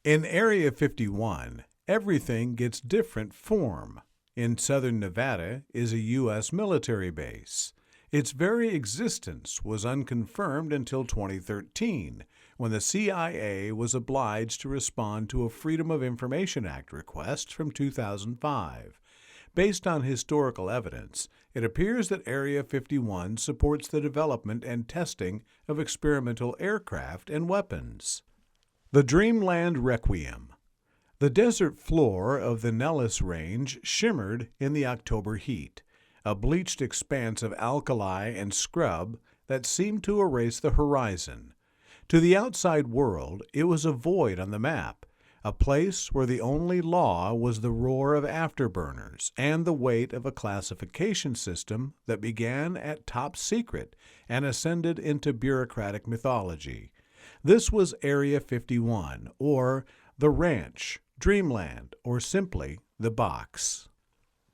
In Area 51, everything gets different form. In southern Nevada is a U.S. military base. Its very existence was unconfirmed until 2013, when the CIA was obliged to respond to a Freedom of Information Act request from 2005. Based on historical evidence, it appears that Area 51 supports the development and testing of experimental aircraft and weapons. The Dreamland Requiem. The desert floor of the Nellis Range shimmered in the October heat, a bleached expanse of alkali and scrub that seemed to erase the horizon. To the outside world, it was a void on the map, a place where the only law was the roar of afterburners and the weight of a classification system that began at top secret and ascended into bureaucratic mythology. This was Area 51, or the Ranch, Dreamland, or simply the Box.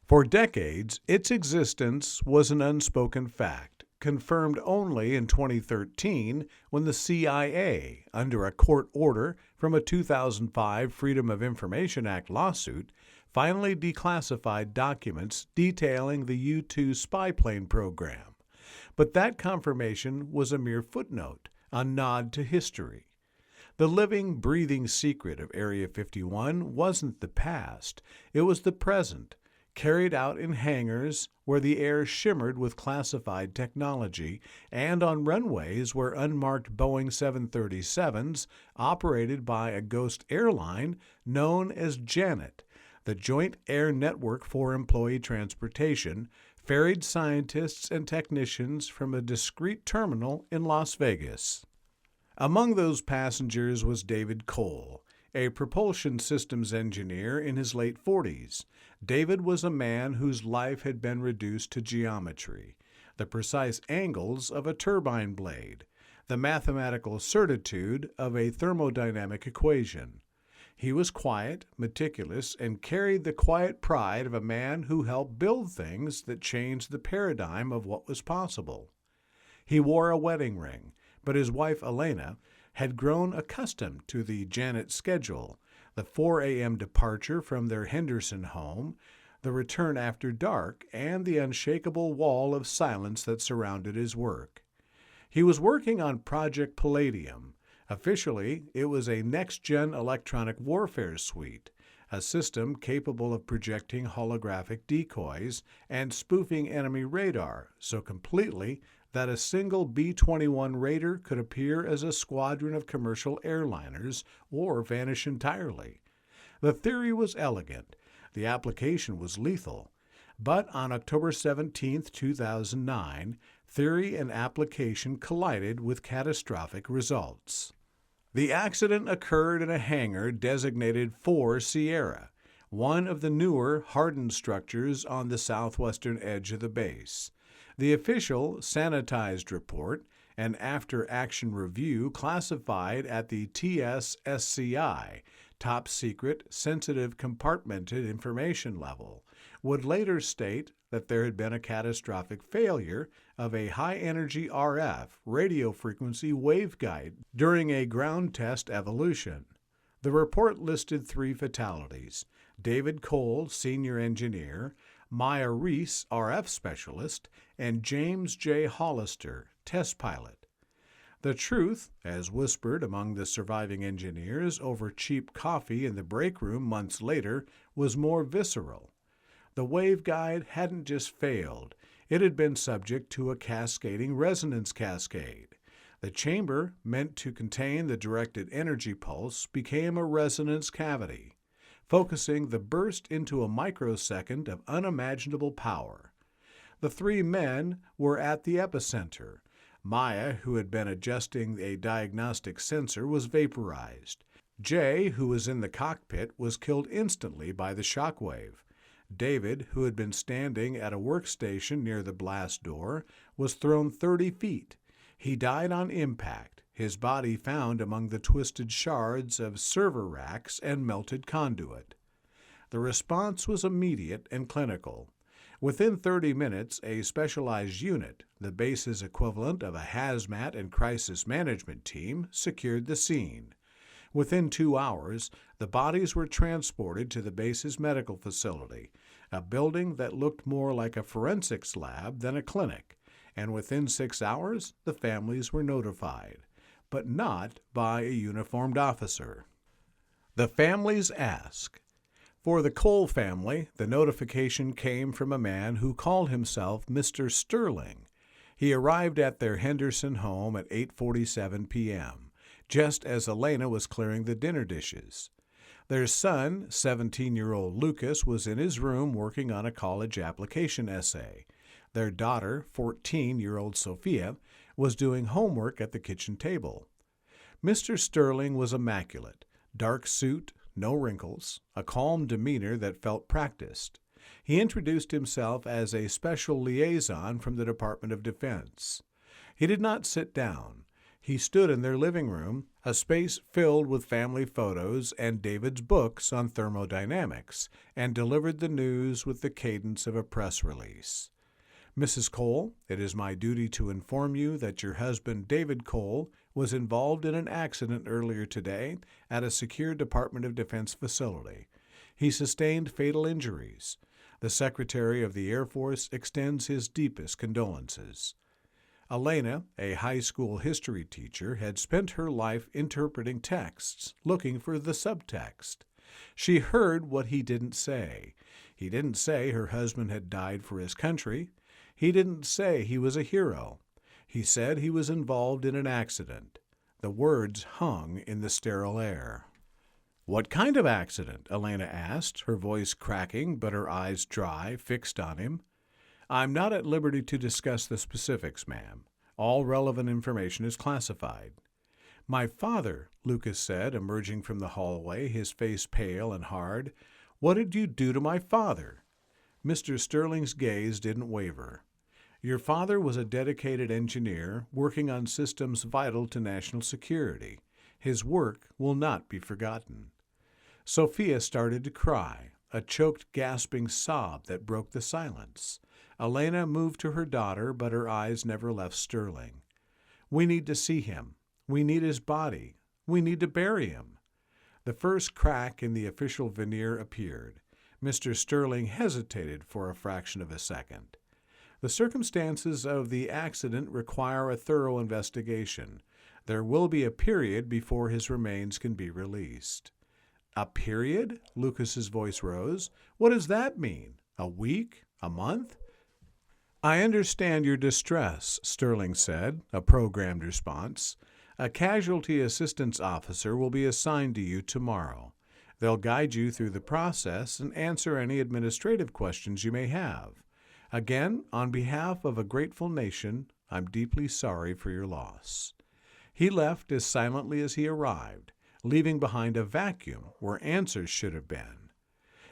For decades, its existence was an unspoken fact, confirmed only in 2013 when the CIA, under a court order from a 2005 Freedom of Information Act lawsuit, finally declassified documents detailing the U-2 spy plane program. But that confirmation was a mere footnote, a nod to history. The living, breathing secret of Area 51 wasn't the past, it was the present, carried out in hangars where the air shimmered with classified technology and on runways where unmarked Boeing 737s, operated by a ghost airline known as JANET, the Joint Air Network for Employee Transportation, ferried scientists and technicians from a discrete terminal in Las Vegas. Among those passengers was David Cole, a propulsion systems engineer in his late 40s. David was a man whose life had been reduced to geometry, the precise angles of a turbine blade, the mathematical certitude of a thermodynamic equation. He was quiet, meticulous, and carried the quiet pride of a man who helped build things that changed the paradigm of what was possible. He wore a wedding ring, but his wife Elena had grown accustomed to the JANET schedule, the 4 a.m. departure from their Henderson home, the return after dark, and the unshakable wall of silence that surrounded his work. He was working on Project Palladium. Officially, it was a next-gen electronic warfare suite, a system capable of projecting holographic decoys and spoofing enemy radar so completely that a single B-21 Raider could appear as a squadron of commercial airliners or vanish entirely. The theory was elegant. The application was lethal. But on October 17, 2009, theory and application collided with catastrophic results. The accident occurred in a hangar designated 4 Sierra, one of the newer hardened structures on the southwestern edge of the base. The official sanitized report, an after-action review classified at the TS-SCI, Top Secret Sensitive Compartmented Information level, would later state that there had been a catastrophic failure of a high-energy RF radio frequency waveguide during a ground test evolution. The report listed 3 fatalities: David Cole, senior engineer, Maya Reese, RF specialist, and James J. Hollister, test pilot. The truth, as whispered among the surviving engineers over cheap coffee in the break room months later, was more visceral. The waveguide hadn't just failed, it had been subject to a cascading resonance cascade. The chamber, meant to contain the directed energy pulse, became a resonance cavity, focusing the burst into a microsecond of unimaginable power. The 3 men were at the epicenter. Maya, who had been adjusting a diagnostic sensor, was vaporized. Jay, who was in the cockpit, was killed instantly by the shockwave. David, who had been standing at a workstation near the blast door, was thrown 30 feet. He died on impact, his body found among the twisted shards of server racks and melted conduit. The response was immediate and clinical. Within 30 minutes, a specialized unit, the base's equivalent of a hazmat and crisis management team, secured the scene. Within 2 hours, the bodies were transported to the base's medical facility, a building that looked more like a forensics lab than a clinic, and within 6 hours, the families were notified, but not by a uniformed officer. The families ask. For the Cole family, the notification came from a man who called himself Mr. Sterling. He arrived at their Henderson home at 8:47 p.m., just as Elena was clearing the dinner dishes. Their son, 17-year-old Lucas, was in his room working on a college application essay. Their daughter, 14-year-old Sophia, was doing homework at the kitchen table. Mr. Sterling was immaculate, dark suit, no wrinkles, a calm demeanor that felt practiced. He introduced himself as a special liaison from the Department of Defense. He did not sit down. He stood in their living room, a space filled with family photos and David's books on thermodynamics, and delivered the news with the cadence of a press release. Mrs. Cole, it is my duty to inform you that your husband, David Cole, was involved in an accident earlier today at a secure Department of Defense facility. He sustained fatal injuries. The Secretary of the Air Force extends his deepest condolences. Elena, a high school history teacher, had spent her life interpreting texts, looking for the subtext. She heard what he didn't say. He didn't say her husband had died for his country. He didn't say he was a hero. He said he was involved in an accident. The words hung in the sterile air. "What kind of accident?" Elena asked, her voice cracking but her eyes dry, fixed on him. "I'm not at liberty to discuss the specifics, ma'am. All relevant information is classified." "My father," Lucas said, emerging from the hallway, his face pale and hard. "What did you do to my father?" Mr. Sterling's gaze didn't waver. "Your father was a dedicated engineer working on systems vital to national security. His work will not be forgotten." Sophia started to cry, a choked, gasping sob that broke the silence. Elena moved to her daughter, but her eyes never left Sterling. "We need to see him. We need his body. We need to bury him." The first crack in the official veneer appeared. Mr. Sterling hesitated for a fraction of a second. "The circumstances of the accident require a thorough investigation. There will be a period before his remains can be released." "A period?" Lucas's voice rose. "What does that mean? A week? A month?" "I understand your distress," Sterling said, a programmed response. "A casualty assistance officer will be assigned to you tomorrow. They'll guide you through the process and answer any administrative questions you may have. Again, on behalf of a grateful nation, I'm deeply sorry for your loss." He left as silently as he arrived, leaving behind a vacuum where answers should have been.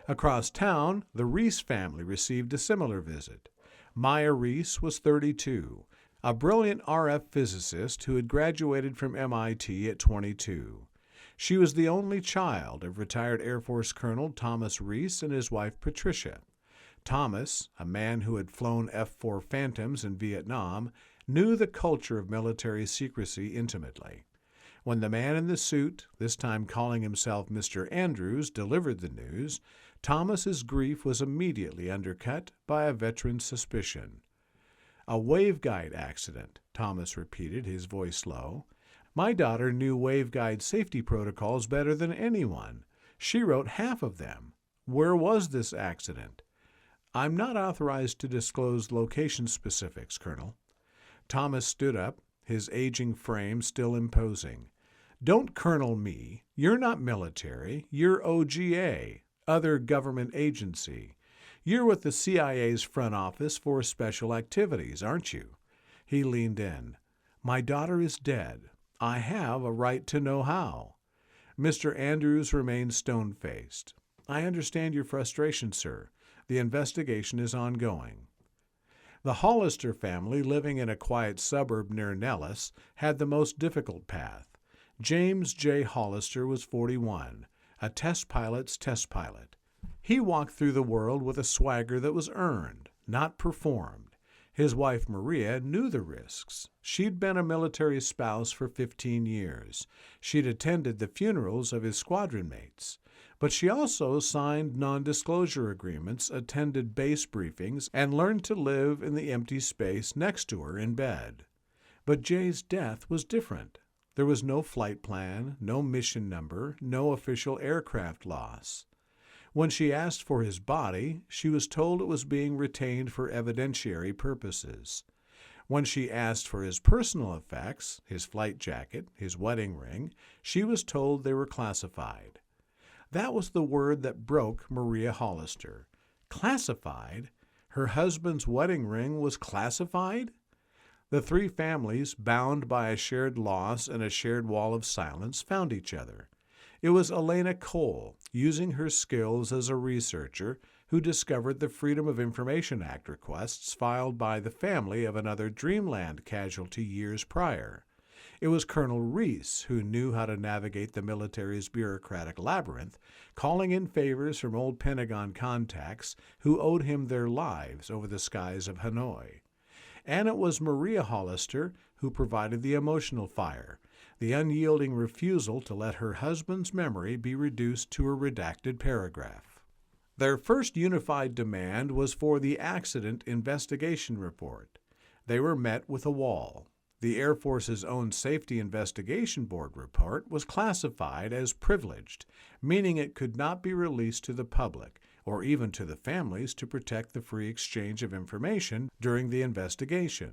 Across town, the Reese family received a similar visit. Maya Reese was 32, a brilliant RF physicist who had graduated from MIT at 22. She was the only child of retired Air Force Colonel Thomas Reese and his wife Patricia. Thomas, a man who had flown F-4 Phantoms in Vietnam, knew the culture of military secrecy intimately. When the man in the suit, this time calling himself Mr. Andrews, delivered the news, Thomas's grief was immediately undercut by a veteran's suspicion. "A waveguide accident," Thomas repeated, his voice low. "My daughter knew waveguide safety protocols better than anyone. She wrote half of them. Where was this accident?" "I'm not authorized to disclose location specifics, Colonel." Thomas stood up, his aging frame still imposing. "Don't colonel me. You're not military. You're OGA, other government agency. You're with the CIA's front office for special activities, aren't you?" He leaned in. "My daughter is dead. I have a right to know how." Mr. Andrews remained stone-faced. "I understand your frustration, sir. The investigation is ongoing." The Hollister family, living in a quiet suburb near Nellis, had the most difficult path. James J. Hollister was 41, a test pilot's test pilot. He walked through the world with a swagger that was earned, not performed. His wife Maria knew the risks. She'd been a military spouse for 15 years. She'd attended the funerals of his squadron mates. But she also signed non-disclosure agreements, attended base briefings, and learned to live in the empty space next to her in bed. But Jay's death was different. There was no flight plan, no mission number, no official aircraft loss. When she asked for his body, she was told it was being retained for evidentiary purposes. When she asked for his personal effects, his flight jacket, his wedding ring, she was told they were classified. That was the word that broke Maria Hollister. Classified? Her husband's wedding ring was classified? The three families, bound by a shared loss and a shared wall of silence, found each other. It was Elena Cole, using her skills as a researcher, who discovered the Freedom of Information Act requests filed by the family of another Dreamland casualty years prior. It was Colonel Reese who knew how to navigate the military's bureaucratic labyrinth, calling in favors from old Pentagon contacts who owed him their lives over the skies of Hanoi. And it was Maria Hollister who provided the emotional fire, the unyielding refusal to let her husband's memory be reduced to a redacted paragraph. Their first unified demand was for the accident investigation report. They were met with a wall. The Air Force's own Safety Investigation Board report was classified as privileged, meaning it could not be released to the public or even to the families to protect the free exchange of information during the investigation.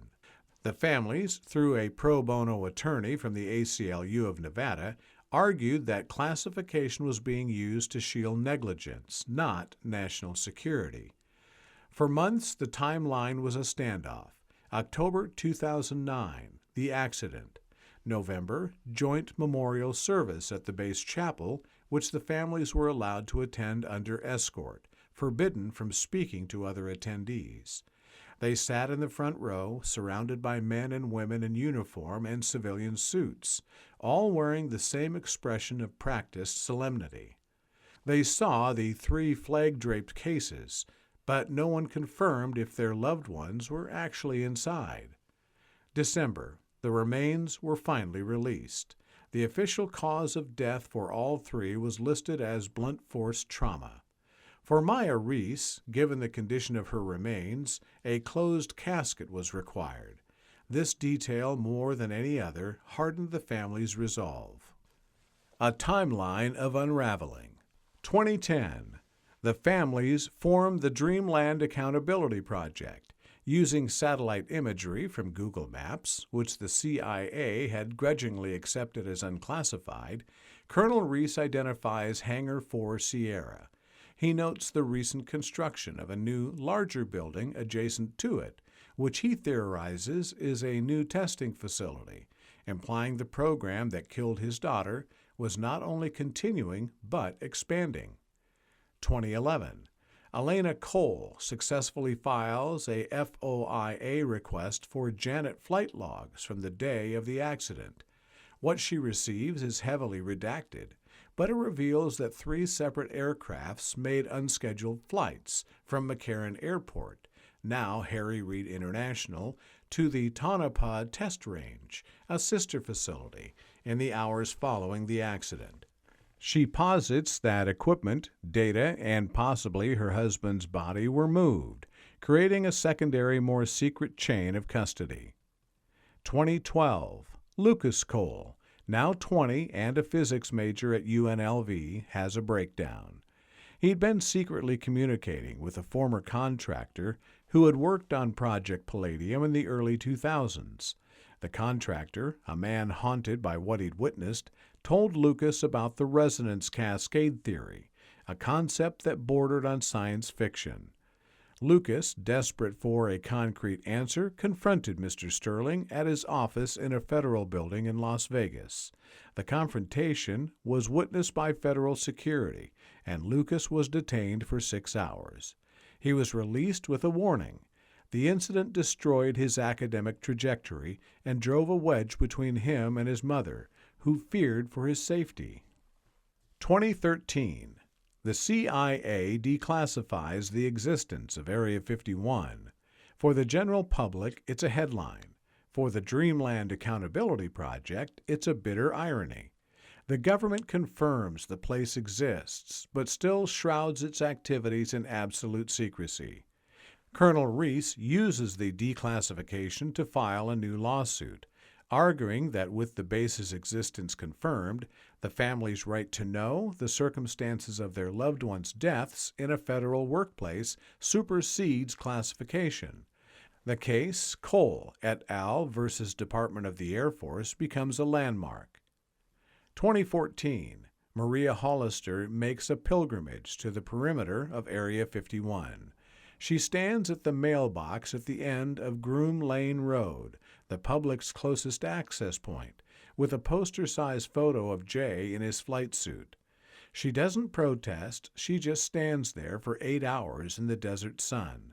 The families, through a pro bono attorney from the ACLU of Nevada, argued that classification was being used to shield negligence, not national security. For months, the timeline was a standoff. October 2009, the accident. November, joint memorial service at the base chapel, which the families were allowed to attend under escort, forbidden from speaking to other attendees. They sat in the front row, surrounded by men and women in uniform and civilian suits, all wearing the same expression of practiced solemnity. They saw the 3 flag-draped cases, but no one confirmed if their loved ones were actually inside. December, the remains were finally released. The official cause of death for all 3 was listed as blunt force trauma. For Maya Reese, given the condition of her remains, a closed casket was required. This detail, more than any other, hardened the family's resolve. A timeline of unraveling. 2010. The families formed the Dreamland Accountability Project. Using satellite imagery from Google Maps, which the CIA had grudgingly accepted as unclassified, Colonel Reese identifies Hangar 4 Sierra. He notes the recent construction of a new, larger building adjacent to it, which he theorizes is a new testing facility, implying the program that killed his daughter was not only continuing but expanding. 2011. Elena Cole successfully files a FOIA request for Janet flight logs from the day of the accident. What she receives is heavily redacted, but it reveals that 3 separate aircrafts made unscheduled flights from McCarran Airport, now Harry Reid International, to the Tonopah Test Range, a sister facility, in the hours following the accident. She posits that equipment, data, and possibly her husband's body were moved, creating a secondary, more secret chain of custody. 2012. Lucas Cole, now 20 and a physics major at UNLV, has a breakdown. He'd been secretly communicating with a former contractor who had worked on Project Palladium in the early 2000s. The contractor, a man haunted by what he'd witnessed, told Lucas about the resonance cascade theory, a concept that bordered on science fiction. Lucas, desperate for a concrete answer, confronted Mr. Sterling at his office in a federal building in Las Vegas. The confrontation was witnessed by federal security, and Lucas was detained for 6 hours. He was released with a warning. The incident destroyed his academic trajectory and drove a wedge between him and his mother, who feared for his safety. 2013. The CIA declassifies the existence of Area 51. For the general public, it's a headline. For the Dreamland Accountability Project, it's a bitter irony. The government confirms the place exists, but still shrouds its activities in absolute secrecy. Colonel Reese uses the declassification to file a new lawsuit, arguing that with the base's existence confirmed, the family's right to know the circumstances of their loved ones' deaths in a federal workplace supersedes classification. The case, Cole et al. Versus Department of the Air Force, becomes a landmark. 2014, Maria Hollister makes a pilgrimage to the perimeter of Area 51. She stands at the mailbox at the end of Groom Lane Road, the public's closest access point, with a poster-sized photo of Jay in his flight suit. She doesn't protest, she just stands there for 8 hours in the desert sun.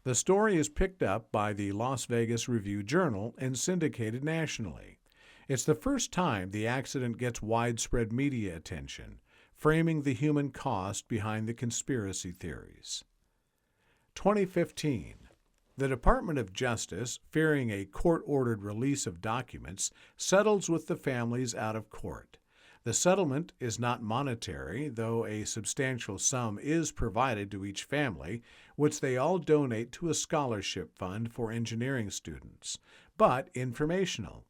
The story is picked up by the Las Vegas Review-Journal and syndicated nationally. It's the first time the accident gets widespread media attention, framing the human cost behind the conspiracy theories. 2015. The Department of Justice, fearing a court-ordered release of documents, settles with the families out of court. The settlement is not monetary, though a substantial sum is provided to each family, which they all donate to a scholarship fund for engineering students, but informational.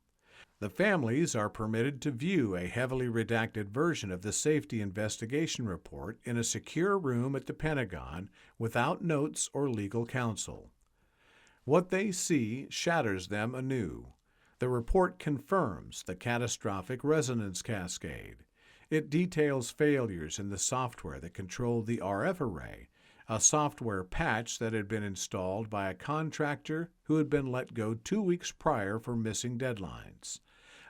The families are permitted to view a heavily redacted version of the safety investigation report in a secure room at the Pentagon without notes or legal counsel. What they see shatters them anew. The report confirms the catastrophic resonance cascade. It details failures in the software that controlled the RF array, a software patch that had been installed by a contractor who had been let go 2 weeks prior for missing deadlines.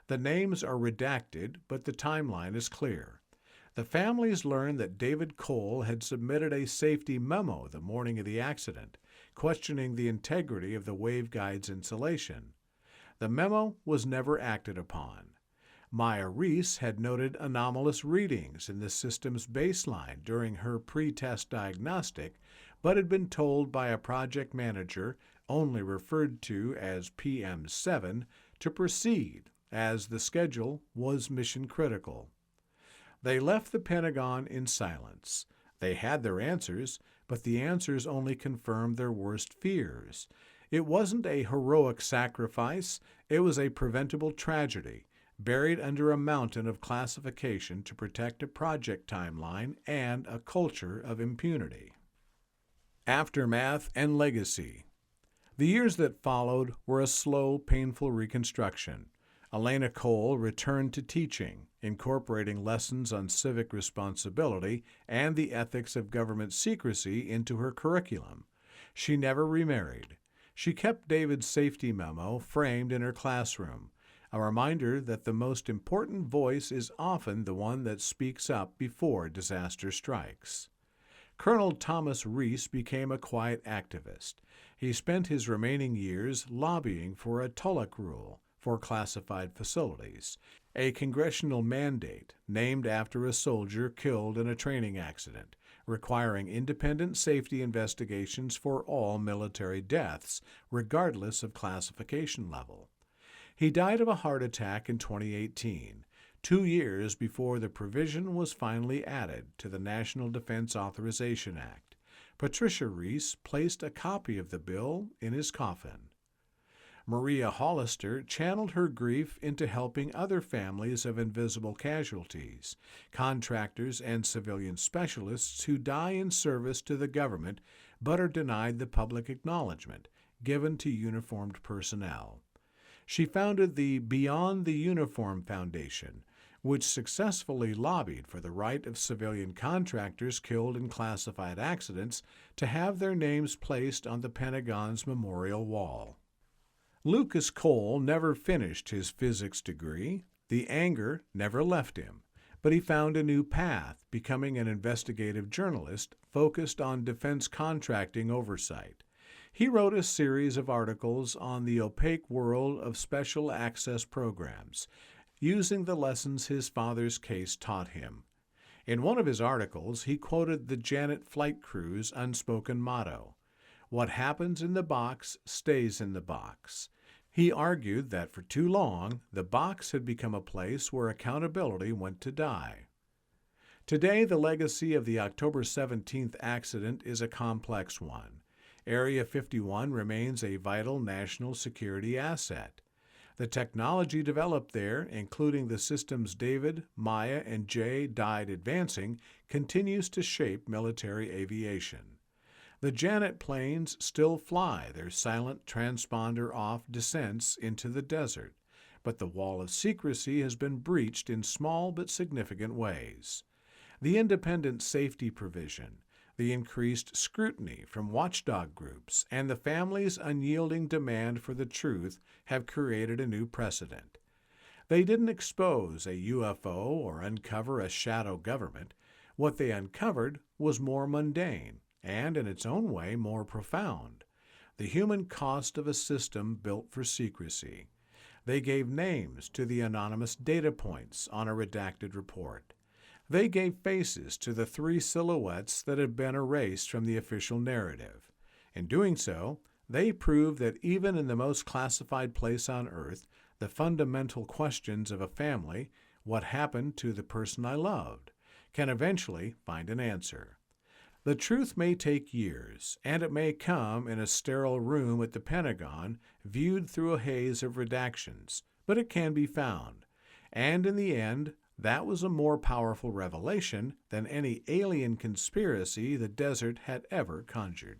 The names are redacted, but the timeline is clear. The families learn that David Cole had submitted a safety memo the morning of the accident, questioning the integrity of the waveguide's insulation. The memo was never acted upon. Maya Reese had noted anomalous readings in the system's baseline during her pre-test diagnostic, but had been told by a project manager, only referred to as PM7, to proceed, as the schedule was mission-critical. They left the Pentagon in silence. They had their answers, but the answers only confirmed their worst fears. It wasn't a heroic sacrifice, it was a preventable tragedy, buried under a mountain of classification to protect a project timeline and a culture of impunity. Aftermath and legacy. The years that followed were a slow, painful reconstruction. Elena Cole returned to teaching, incorporating lessons on civic responsibility and the ethics of government secrecy into her curriculum. She never remarried. She kept David's safety memo framed in her classroom, a reminder that the most important voice is often the one that speaks up before disaster strikes. Colonel Thomas Reese became a quiet activist. He spent his remaining years lobbying for a Tulloch rule for classified facilities, a congressional mandate named after a soldier killed in a training accident, requiring independent safety investigations for all military deaths, regardless of classification level. He died of a heart attack in 2018, 2 years before the provision was finally added to the National Defense Authorization Act. Patricia Reese placed a copy of the bill in his coffin. Maria Hollister channeled her grief into helping other families of invisible casualties, contractors and civilian specialists who die in service to the government but are denied the public acknowledgement given to uniformed personnel. She founded the Beyond the Uniform Foundation, which successfully lobbied for the right of civilian contractors killed in classified accidents to have their names placed on the Pentagon's memorial wall. Lucas Cole never finished his physics degree. The anger never left him, but he found a new path, becoming an investigative journalist focused on defense contracting oversight. He wrote a series of articles on the opaque world of special access programs, using the lessons his father's case taught him. In one of his articles, he quoted the Janet flight crew's unspoken motto, What happens in the box stays in the box. He argued that for too long, the box had become a place where accountability went to die. Today, the legacy of the October 17th accident is a complex one. Area 51 remains a vital national security asset. The technology developed there, including the systems David, Maya, and Jay died advancing, continues to shape military aviation. The Janet planes still fly their silent transponder-off descents into the desert, but the wall of secrecy has been breached in small but significant ways. The independent safety provision, the increased scrutiny from watchdog groups, and the family's unyielding demand for the truth have created a new precedent. They didn't expose a UFO or uncover a shadow government. What they uncovered was more mundane and, in its own way, more profound: the human cost of a system built for secrecy. They gave names to the anonymous data points on a redacted report. They gave faces to the three silhouettes that had been erased from the official narrative. In doing so, they proved that even in the most classified place on earth, the fundamental questions of a family, what happened to the person I loved, can eventually find an answer. The truth may take years, and it may come in a sterile room at the Pentagon, viewed through a haze of redactions, but it can be found. And in the end, that was a more powerful revelation than any alien conspiracy the desert had ever conjured.